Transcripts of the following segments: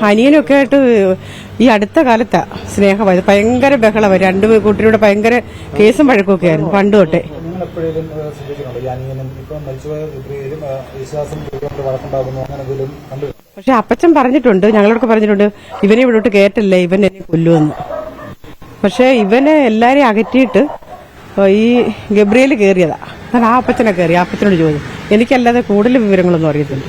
അനിയനൊക്കെ ആയിട്ട് ഈ അടുത്ത കാലത്താ സ്നേഹമായത്. ഭയങ്കര ബഹളമാണ്. രണ്ടു കൂട്ടരുടെ ഭയങ്കര കേസും വഴക്കൊക്കെ ആയിരുന്നു പണ്ട് തൊട്ടേ. പക്ഷെ അപ്പച്ചൻ പറഞ്ഞിട്ടുണ്ട്, ഞങ്ങളോടൊക്കെ പറഞ്ഞിട്ടുണ്ട്, ഇവനെ ഇവിടോട്ട് കേറ്റല്ലേ, ഇവൻ എന്നെ കൊല്ലുമെന്ന്. പക്ഷെ ഇവനെ എല്ലാരെയും അകറ്റിയിട്ട് ഈ ഗബ്രിയേൽ കയറിയതാ. ഞാൻ ആ അപ്പച്ചനെ കയറി. ആ അപ്പച്ചനോട് ചോദിച്ചു. എനിക്കല്ലാതെ കൂടുതൽ വിവരങ്ങളൊന്നും അറിയത്തില്ല.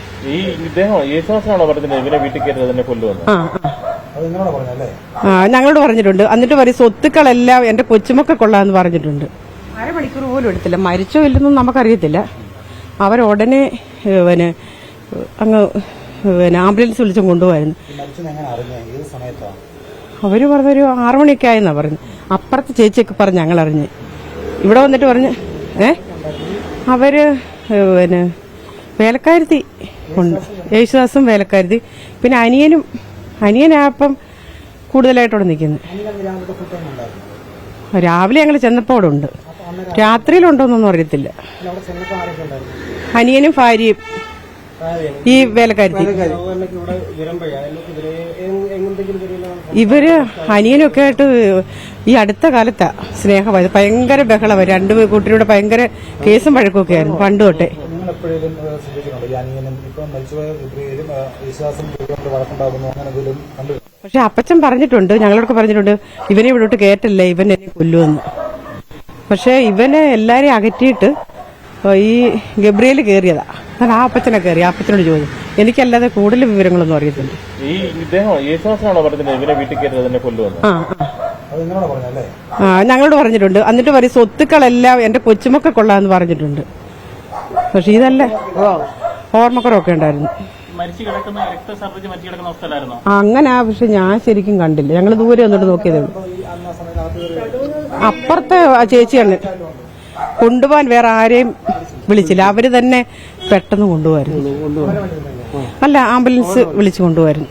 ഞങ്ങളോട് പറഞ്ഞിട്ടുണ്ട്. എന്നിട്ട് പറയും സ്വത്തുക്കളെല്ലാം എന്റെ കൊച്ചുമൊക്കെ കൊള്ളാന്ന് പറഞ്ഞിട്ടുണ്ട്. അരമണിക്കൂർ പോലും എടുത്തില്ല. മരിച്ചോ ഇല്ലെന്നും നമുക്കറിയത്തില്ല. അവരുടനെ അങ്ങ് ആംബുലൻസ് വിളിച്ചും കൊണ്ടുപോയിരുന്നു. അവര് പറഞ്ഞൊരു 6 മണിയൊക്കെ ആയെന്നാ പറഞ്ഞു. അപ്പുറത്ത് ചേച്ചിയൊക്കെ പറഞ്ഞ് ഞങ്ങൾ അറിഞ്ഞ്. ഇവിടെ വന്നിട്ട് പറഞ്ഞ് അവര് വേലക്കാരുത്തി ഉണ്ട്, യേശുദാസും വേലക്കാരുത്തി, പിന്നെ അനിയനാപ്പം കൂടുതലായിട്ടവിടെ നിൽക്കുന്നത്. രാവിലെ ഞങ്ങൾ ചെന്നപ്പോൾ അവിടെ ഉണ്ട്. രാത്രിയിലുണ്ടോന്നൊന്നും അറിയത്തില്ല. അനിയനും ഭാര്യയും ഈ വേലക്കാരുത്തി. ഇവര് അനിയനൊക്കെ ആയിട്ട് ഈ അടുത്ത കാലത്താ സ്നേഹമായത്. ഭയങ്കര ബഹളമാണ്. രണ്ടു കൂട്ടരുടെ ഭയങ്കര കേസും വഴക്കൊക്കെ ആയിരുന്നു പണ്ട് തൊട്ടേ. പക്ഷെ അപ്പച്ചൻ പറഞ്ഞിട്ടുണ്ട്, ഞങ്ങളോടൊക്കെ പറഞ്ഞിട്ടുണ്ട്, ഇവനെ ഇവിടോട്ട് കേറ്റല്ലേ, ഇവൻ എന്നെ കൊല്ലുമെന്ന്. പക്ഷെ ഇവനെ എല്ലാരെയും അകറ്റിയിട്ട് ഈ ഗബ്രിയേൽ കയറിയതാ. ഞാൻ ആ അപ്പച്ചനെ കയറി. ആ അപ്പച്ചനോട് ചോദിച്ചു. എനിക്കല്ലാതെ കൂടുതൽ വിവരങ്ങളൊന്നും അറിയത്തില്ല. ഞങ്ങളോട് പറഞ്ഞിട്ടുണ്ട്. എന്നിട്ട് പറയും സ്വത്തുക്കളെല്ലാം എന്റെ കൊച്ചുമൊക്കെ കൊള്ളാന്ന് പറഞ്ഞിട്ടുണ്ട്. പക്ഷെ ഇതല്ല, ഓർമ്മക്കുറവൊക്കെ ഉണ്ടായിരുന്നു. അങ്ങനെ. പക്ഷെ ഞാൻ ശരിക്കും കണ്ടില്ല. ഞങ്ങൾ ദൂരെ വന്നിട്ട് നോക്കിയതേ ഉള്ളൂ. അപ്പുറത്തെ ചേച്ചിയാണ് കൊണ്ടുപോകാൻ, വേറെ ആരെയും വിളിച്ചില്ല. അവര് തന്നെ പെട്ടെന്ന് കൊണ്ടുപോകായിരുന്നു. അല്ല, ആംബുലൻസ് വിളിച്ചു കൊണ്ടുപോകായിരുന്നു.